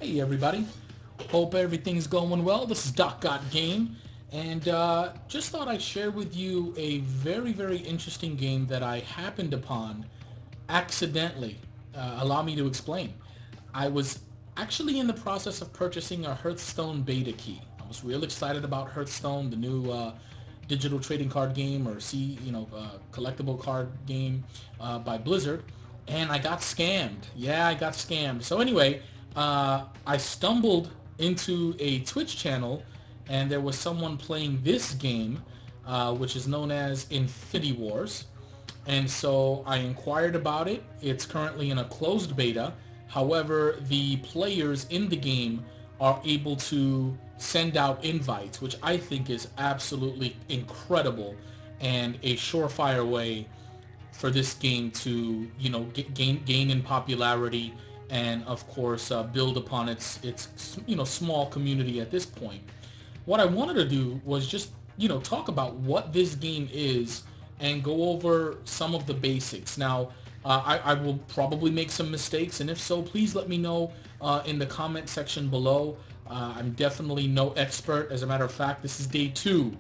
Hey everybody, hope everything's going well. This is Doc Got Game, and just thought I'd share with you a very interesting game that I happened upon accidentally. Allow me to explain. I was actually in the process of purchasing a Hearthstone beta key. I was real excited about Hearthstone, the new digital trading card game or collectible card game by Blizzard, and I got scammed. Yeah, I got scammed. So anyway, I stumbled into a Twitch channel, and there was someone playing this game, which is known as Infinity Wars. And so I inquired about it. It's currently in a closed beta. However, the players in the game are able to send out invites, which I think is absolutely incredible and a surefire way for this game to, gain in popularity and of course build upon its small community at this point. What I wanted to do was just talk about what this game is and go over some of the basics. Now, I will probably make some mistakes, and if so, please let me know in the comment section below. I'm definitely no expert. As a matter of fact, this is day two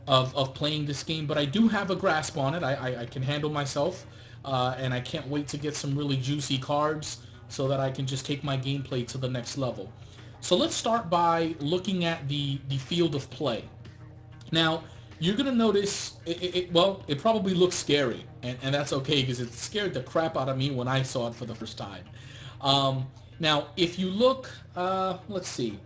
of playing this game, but I do have a grasp on it. I can handle myself, and I can't wait to get some really juicy cards so that I can just take my gameplay to the next level. So let's start by looking at the field of play. Now, you're going to notice, it probably looks scary, and that's okay because it scared the crap out of me when I saw it for the first time. Um, Now, if you look, let's see.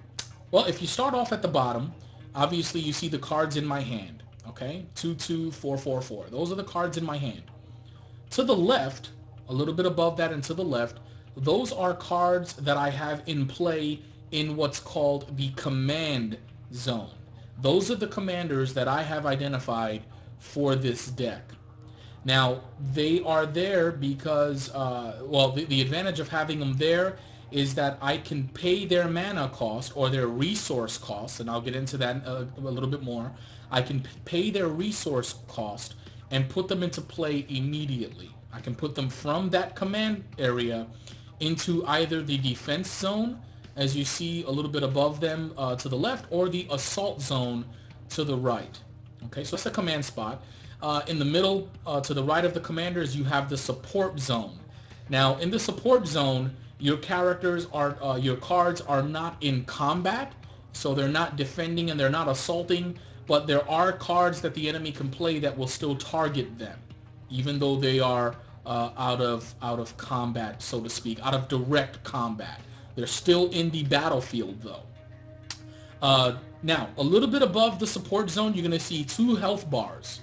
Well, if you start off at the bottom, obviously you see the cards in my hand, okay? 22444. Those are the cards in my hand. To the left, a little bit above that and to the left, those are cards that I have in play in what's called the command zone. Those are the commanders that I have identified for this deck. Now, they are there because, the advantage of having them there is that I can pay their mana cost or their resource cost, and I'll get into that a little bit more. I can pay their resource cost and put them into play immediately. I can put them from that command area into either the defense zone, as you see a little bit above them to the left, or the assault zone to the right. Okay, so that's the command spot. In the middle, to the right of the commanders, you have the support zone. Now, in the support zone, your cards are not in combat, so they're not defending and they're not assaulting, but there are cards that the enemy can play that will still target them, even though they are out of combat, so to speak, out of direct combat. They're still in the battlefield, though. Now, a little bit above the support zone, you're going to see two health bars.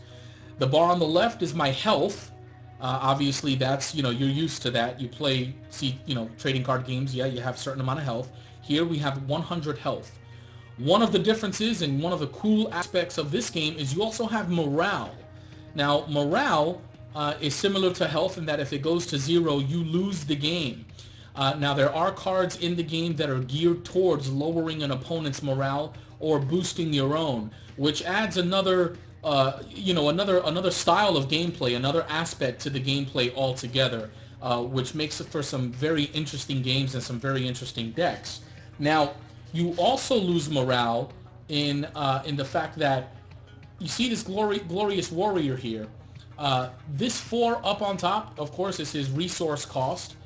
The bar on the left is my health. Obviously, that's, you're used to that. You play, trading card games. Yeah, you have a certain amount of health. Here we have 100 health. One of the differences and one of the cool aspects of this game is you also have morale. Now, morale is similar to health in that if it goes to zero, you lose the game. Now, there are cards in the game that are geared towards lowering an opponent's morale or boosting your own, which adds another style of gameplay, another aspect to the gameplay altogether, which makes it for some very interesting games and some very interesting decks. Now, you also lose morale in the fact that you see this glorious warrior here. This 4 up on top, of course, is his resource cost.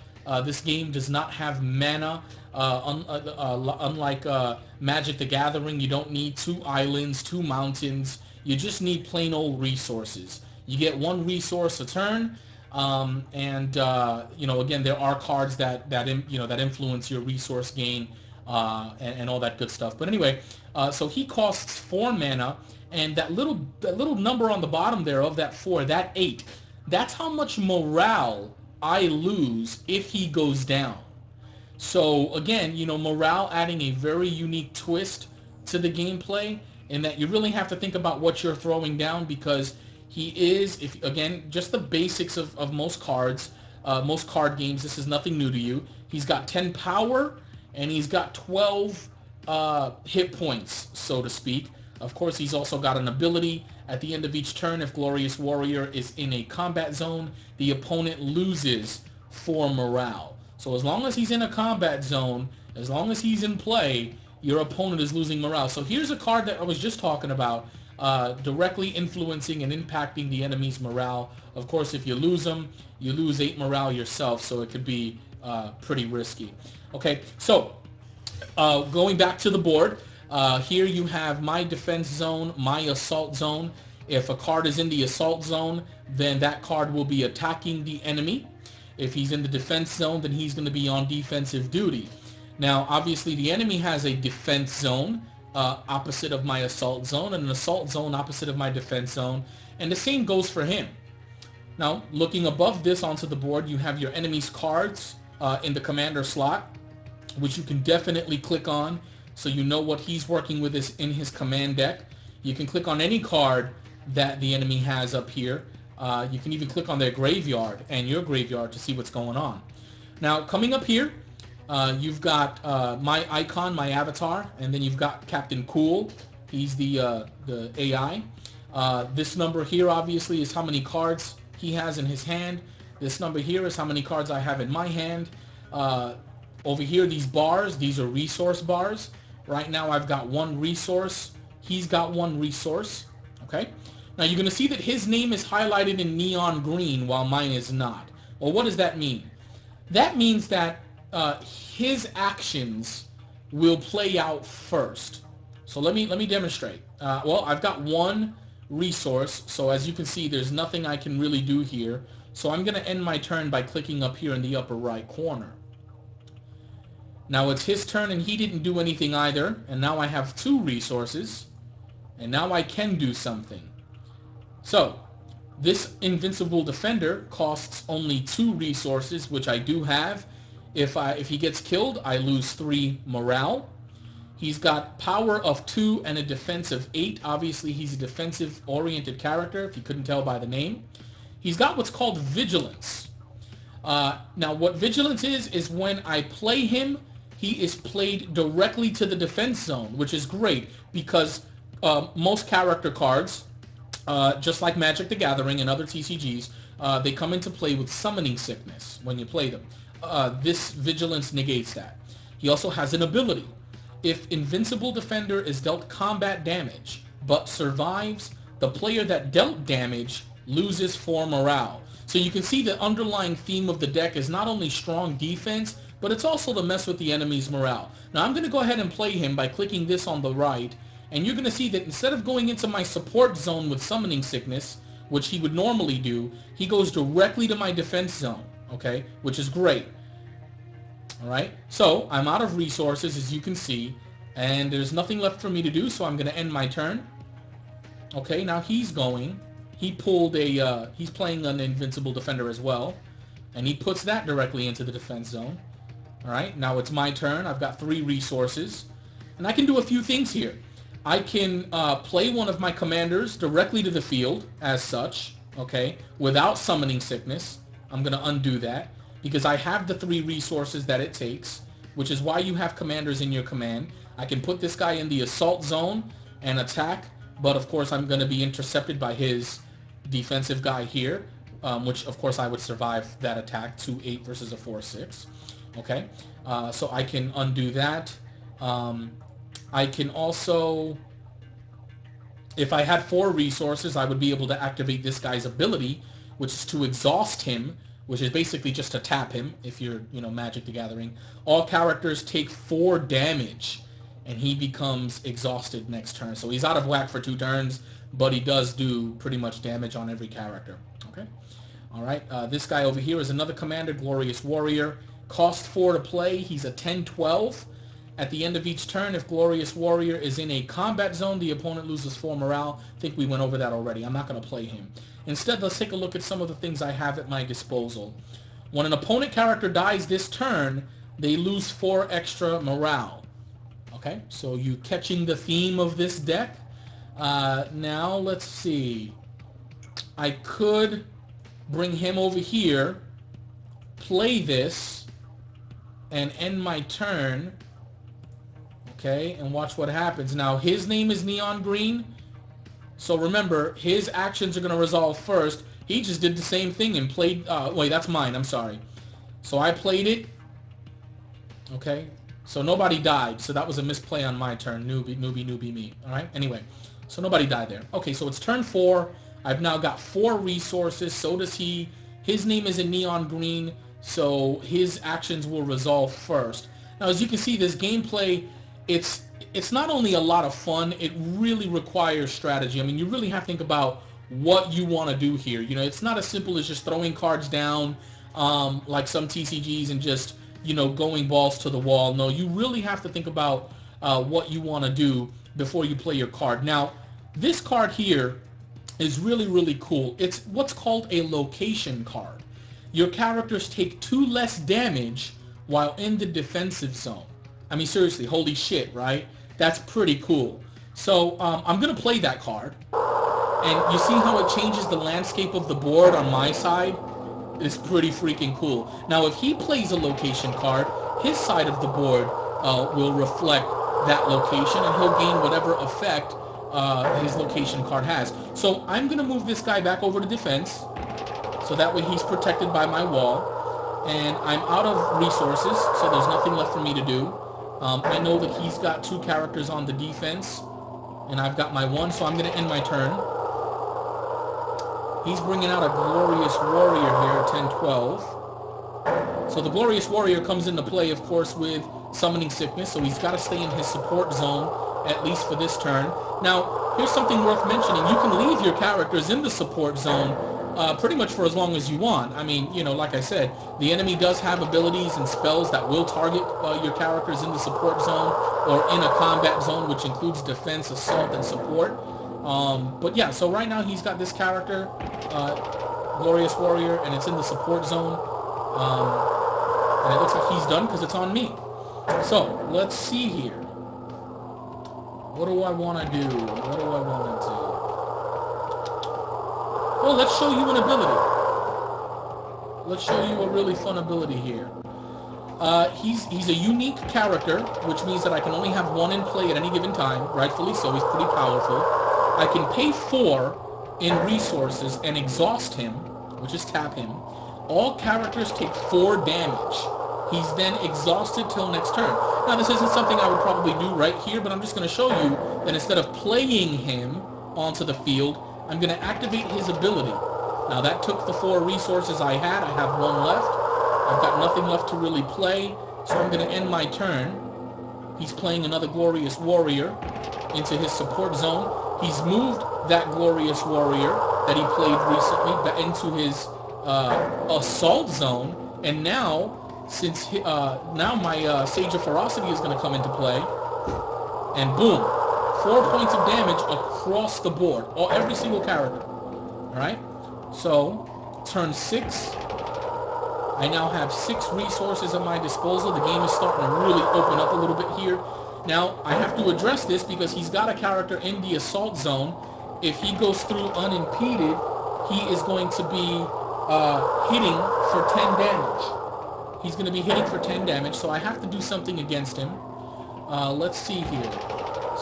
This game does not have mana. Unlike Magic the Gathering, you don't need 2 islands, 2 mountains. You just need plain old resources. You get 1 resource a turn, again, there are cards that influence your resource gain and all that good stuff. But anyway, so he costs 4 mana, and that little number on the bottom there of that 4, that 8, that's how much morale I lose if he goes down. So again, morale adding a very unique twist to the gameplay in that you really have to think about what you're throwing down, because he is, if again, just the basics of most cards, most card games. This is nothing new to you. He's got 10 power and he's got 12 hit points, so to speak. Of course, he's also got an ability at the end of each turn. If Glorious Warrior is in a combat zone, the opponent loses 4 morale. So as long as he's in a combat zone, as long as he's in play, your opponent is losing morale. So here's a card that I was just talking about, directly influencing and impacting the enemy's morale. Of course, if you lose them, you lose 8 morale yourself, so it could be pretty risky. Okay, so going back to the board, here you have my defense zone, my assault zone. If a card is in the assault zone, then that card will be attacking the enemy. If he's in the defense zone, then he's going to be on defensive duty. Now, obviously, the enemy has a defense zone opposite of my assault zone, and an assault zone opposite of my defense zone, and the same goes for him. Now, looking above this onto the board, you have your enemy's cards in the commander slot, which you can definitely click on so you know what he's working with is in his command deck. You can click on any card that the enemy has up here. You can even click on their graveyard and your graveyard to see what's going on. Now, coming up here, you've got my icon, my avatar, and then you've got Captain Cool. He's the AI. This number here, obviously, is how many cards he has in his hand. This number here is how many cards I have in my hand. Over here, these bars, these are resource bars. Right now, I've got 1 resource. He's got 1 resource. Okay? Now, you're going to see that his name is highlighted in neon green while mine is not. Well, what does that mean? That means that his actions will play out first. So let me demonstrate. Well, I've got 1 resource. So as you can see, there's nothing I can really do here. So I'm going to end my turn by clicking up here in the upper right corner. Now it's his turn and he didn't do anything either. And now I have 2 resources. And now I can do something. So this Invincible Defender costs only 2 resources, which I do have. If he gets killed, I lose 3 morale. He's got power of 2 and a defense of 8. Obviously, he's a defensive-oriented character, if you couldn't tell by the name. He's got what's called Vigilance. Now, what Vigilance is when I play him, he is played directly to the defense zone, which is great because most character cards, just like Magic the Gathering and other TCGs, they come into play with Summoning Sickness when you play them. This Vigilance negates that. He also has an ability. If Invincible Defender is dealt combat damage, but survives, the player that dealt damage loses 4 morale. So you can see the underlying theme of the deck is not only strong defense, but it's also to mess with the enemy's morale. Now I'm going to go ahead and play him by clicking this on the right, and you're going to see that instead of going into my support zone with Summoning Sickness, which he would normally do, he goes directly to my defense zone, okay, which is great. Alright, so I'm out of resources, as you can see, and there's nothing left for me to do, so I'm going to end my turn. Okay, now he's going. He pulled a, he's playing an Invincible Defender as well, and he puts that directly into the defense zone. Alright, now it's my turn. I've got 3 resources, and I can do a few things here. I can play one of my commanders directly to the field, as such, okay, without Summoning Sickness. I'm going to undo that, because I have the 3 resources that it takes, which is why you have commanders in your command. I can put this guy in the assault zone and attack, but of course I'm going to be intercepted by his defensive guy here, which of course I would survive that attack, 2-8 versus a 4-6. Okay, so I can undo that. I can also, if I had 4 resources, I would be able to activate this guy's ability, which is to exhaust him, which is basically just to tap him if you're, Magic the Gathering. All characters take 4 damage, and he becomes exhausted next turn. So he's out of whack for 2 turns, but he does do pretty much damage on every character. Okay? Alright, this guy over here is another commander, Glorious Warrior. Cost 4 to play. He's a 10-12. At the end of each turn, if Glorious Warrior is in a combat zone, the opponent loses 4 morale. I think we went over that already. I'm not going to play him. Instead, let's take a look at some of the things I have at my disposal. When an opponent character dies this turn, they lose 4 extra morale. Okay, so you catching the theme of this deck? Now, let's see. I could bring him over here, play this, and end my turn. Okay, and watch what happens. Now, his name is Neon Green. So remember, his actions are going to resolve first. He just did the same thing and played... wait, that's mine. I'm sorry. So I played it. Okay, so nobody died. So that was a misplay on my turn. Newbie, newbie, newbie, me. All right. Anyway, so nobody died there. Okay, so it's turn 4. I've now got 4 resources. So does he. His name is in neon green, so his actions will resolve first. Now, as you can see, this gameplay, it's it's not only a lot of fun, it really requires strategy. I mean, you really have to think about what you want to do here. You know, it's not as simple as just throwing cards down like some TCGs and just, you know, going balls to the wall. No, you really have to think about what you want to do before you play your card. Now, this card here is really, really cool. It's what's called a location card. Your characters take 2 less damage while in the defensive zone. I mean, seriously, holy shit, right? That's pretty cool. So I'm going to play that card. And you see how it changes the landscape of the board on my side? It's pretty freaking cool. Now, if he plays a location card, his side of the board will reflect that location, and he'll gain whatever effect his location card has. So I'm going to move this guy back over to defense, so that way he's protected by my wall. And I'm out of resources, so there's nothing left for me to do. I know that he's got 2 characters on the defense, and I've got my 1, so I'm going to end my turn. He's bringing out a Glorious Warrior here, 10-12. So the Glorious Warrior comes into play, of course, with Summoning Sickness, so he's got to stay in his support zone, at least for this turn. Now, here's something worth mentioning. You can leave your characters in the support zone pretty much for as long as you want. I mean, you know, like I said, the enemy does have abilities and spells that will target your characters in the support zone or in a combat zone, which includes defense, assault, and support. But yeah, so right now he's got this character, Glorious Warrior, and it's in the support zone. And it looks like he's done because it's on me. So, let's see here. What do I want to do? What do I want to do? Well, let's show you an ability. Let's show you a really fun ability here. He's a unique character, which means that I can only have 1 in play at any given time. Rightfully so, he's pretty powerful. I can pay 4 in resources and exhaust him, which is tap him. All characters take 4 damage. He's then exhausted till next turn. Now, this isn't something I would probably do right here, but I'm just going to show you that instead of playing him onto the field, I'm going to activate his ability. Now, that took the 4 resources I had. I have 1 left. I've got nothing left to really play, so I'm going to end my turn. He's playing another Glorious Warrior into his support zone. He's moved that Glorious Warrior that he played recently into his assault zone, and now, since now my Sage of Ferocity is going to come into play, and boom, 4 points of damage across the board, every single character. All right, so turn 6. I now have 6 resources at my disposal. The game is starting to really open up a little bit here. Now, I have to address this because he's got a character in the assault zone. If he goes through unimpeded, he is going to be hitting for 10 damage. He's going to be hitting for 10 damage, so I have to do something against him. Let's see here.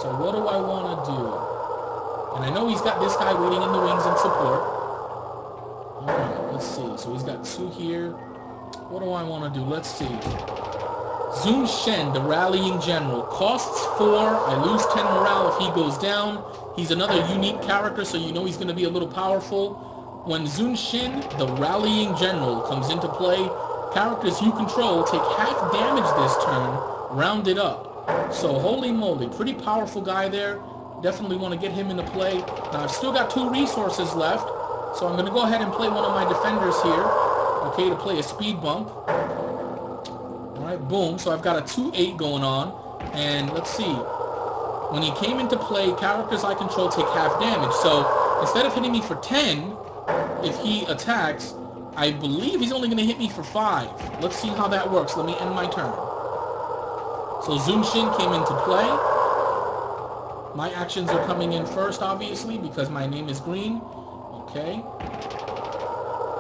So what do I want to do? And I know he's got this guy waiting in the wings in support. Alright, let's see. So he's got 2 here. What do I want to do? Let's see. Zun Shen, the Rallying General. Costs 4. I lose 10 morale if he goes down. He's another unique character, so you know he's going to be a little powerful. When Zun Shen, the Rallying General, comes into play, characters you control take half damage this turn, rounded up. So, holy moly, pretty powerful guy there. Definitely want to get him into play. Now, I've still got 2 resources left, so I'm going to go ahead and play one of my defenders here, okay, to play a speed bump. Alright, boom. So I've got a 2-8 going on. And let's see. When he came into play, characters I control take half damage. So instead of hitting me for 10, if he attacks, I believe he's only going to hit me for 5. Let's see how that works. Let me end my turn. So Zun Shen came into play. My actions are coming in first, obviously, because my name is green. Okay.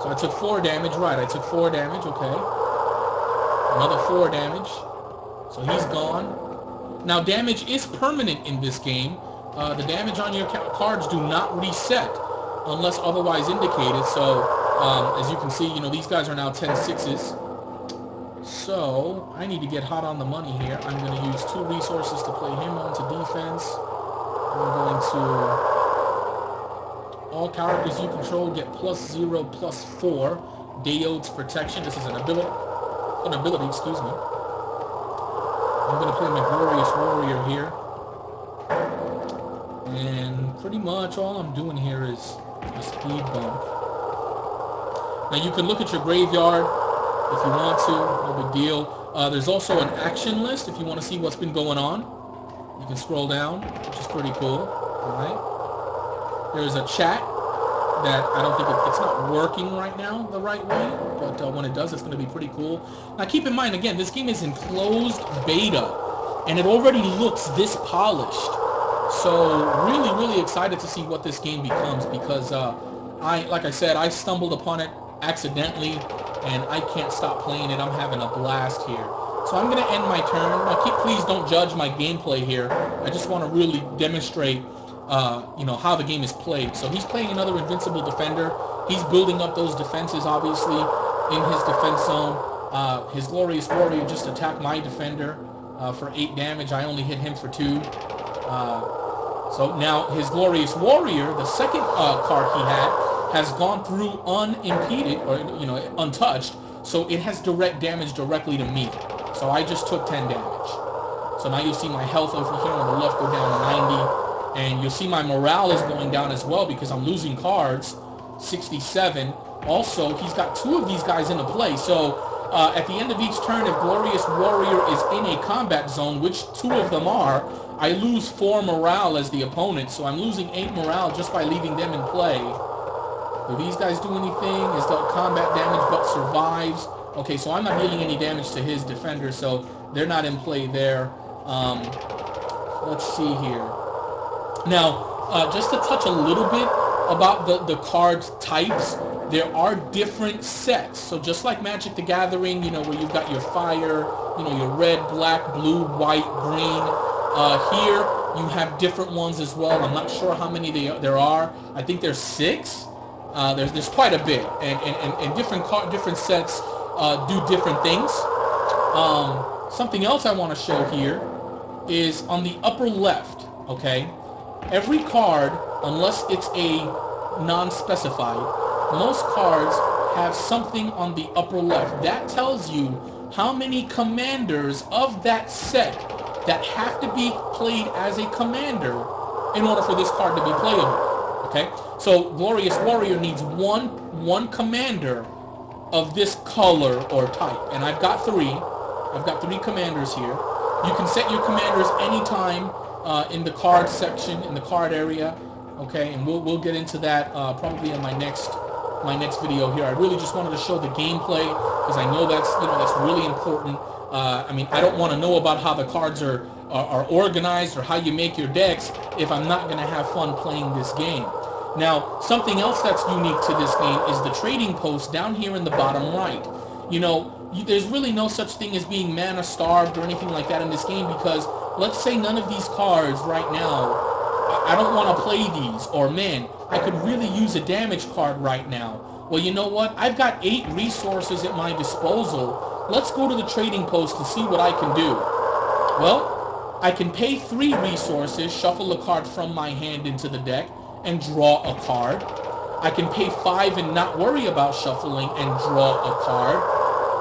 So I took 4 damage. Right, I took 4 damage. Okay. Another 4 damage. So he's gone. Now, damage is permanent in this game. The damage on your cards do not reset unless otherwise indicated. So, as you can see, you know, these guys are now 10-6s. So I need to get hot on the money here. I'm going to use 2 resources to play him onto defense. I'm going to... All characters you control get +0, +4. Dayode's Protection. This is an ability, excuse me. I'm going to play my Glorious Warrior here. And pretty much all I'm doing here is a speed bump. Now you can look at your graveyard if you want to, no big deal. There's also an action list if you want to see what's been going on. You can scroll down, which is pretty cool. Alright. There's a chat that I don't think it's not working right now the right way, but when it does, it's going to be pretty cool. Now keep in mind, again, this game is in closed beta, and it already looks this polished. So really excited to see what this game becomes, because like I said, I stumbled upon it accidentally, and I can't stop playing it. I'm having a blast here. So I'm going to end my turn. Now, please don't judge my gameplay here. I just want to really demonstrate, how the game is played. So he's playing another invincible defender. He's building up those defenses, obviously, in his defense zone. His Glorious Warrior just attacked my defender for 8 damage. I only hit him for 2. So now his Glorious Warrior, the second card he had, has gone through unimpeded, or untouched, so it has direct damage directly to me. So I just took 10 damage. So now you'll see my health over here on the left go down to 90, and you'll see my morale is going down as well because I'm losing cards, 67. Also, he's got 2 of these guys into play, so at the end of each turn, if Glorious Warrior is in a combat zone, which 2 of them are, I lose 4 morale as the opponent, so I'm losing 8 morale just by leaving them in play. Do these guys do anything? Is the combat damage but survives? Okay, so I'm not dealing any damage to his defender, so they're not in play there. Let's see here. Now, just to touch a little bit about the card types, there are different sets. So just like Magic the Gathering, where you've got your fire, your red, black, blue, white, green. Here, you have different ones as well. I'm not sure how many there are. I think there's 6. There's quite a bit, and different sets do different things. Something else I want to show here is on the upper left. Okay, every card, unless it's a non-specified, most cards have something on the upper left that tells you how many commanders of that set that have to be played as a commander in order for this card to be playable. Okay, so Glorious Warrior needs one commander of this color or type, and I've got 3. I've got 3 commanders here. You can set your commanders anytime in the card section, in the card area. Okay, and we'll get into that probably in my next video here. I really just wanted to show the gameplay because I know that's really important. I don't want to know about how the cards are organized or how you make your decks if I'm not going to have fun playing this game. Now, something else that's unique to this game is the trading post down here in the bottom right. There's really no such thing as being mana starved or anything like that in this game, because let's say none of these cards right now, I don't want to play these, or man, I could really use a damage card right now. Well, you know what? I've got 8 resources at my disposal. Let's go to the trading post to see what I can do. Well, I can pay 3 resources, shuffle a card from my hand into the deck, and draw a card. I can pay 5 and not worry about shuffling and draw a card.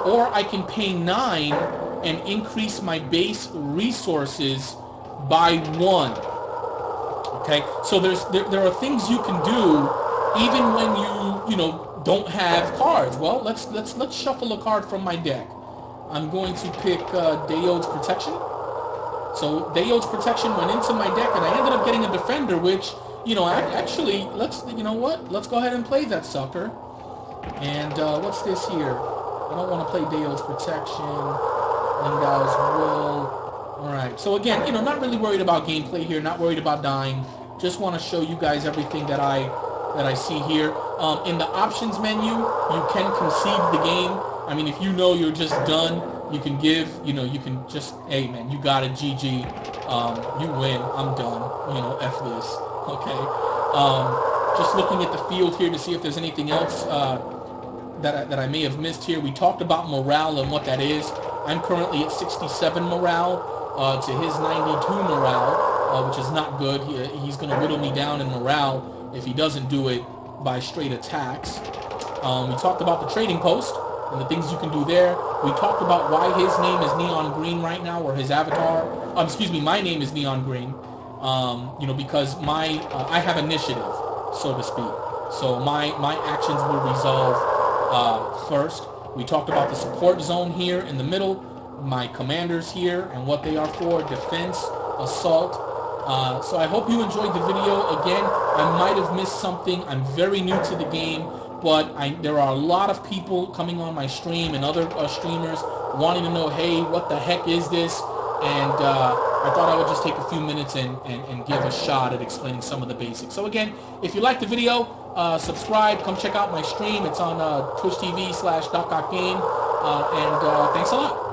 Or I can pay 9 and increase my base resources by 1. Okay, so there are things you can do even when you don't have cards. Well, let's shuffle a card from my deck. I'm going to pick Dayode's Protection. So Dayode's Protection went into my deck, and I ended up getting a defender, which actually let's go ahead and play that sucker. And what's this here? I don't want to play Dayode's Protection. Lingau's Will. Alright, so again, not really worried about gameplay here, not worried about dying. Just want to show you guys everything that I see here. In the options menu, you can concede the game. I mean, if you're just done, you can give, you can just, hey man, you got it, GG. You win, I'm done. F this. Okay. Just looking at the field here to see if there's anything else that I may have missed here. We talked about morale and what that is. I'm currently at 67 morale to his 92 morale, which is not good. He's going to whittle me down in morale if he doesn't do it by straight attacks. We talked about the trading post and the things you can do there. We talked about why his name is Neon Green right now, or his avatar. Excuse me, my name is Neon Green. Because I have initiative, so to speak. So my actions will resolve first. We talked about the support zone here in the middle, my commanders here and what they are for: defense, assault. So I hope you enjoyed the video. Again, I might have missed something. I'm very new to the game, but there are a lot of people coming on my stream and other streamers wanting to know, hey, what the heck is this? And I thought I would just take a few minutes and give a shot at explaining some of the basics. So again, if you liked the video, subscribe, come check out my stream. It's on Twitch TV /DocGotGame, and thanks a lot.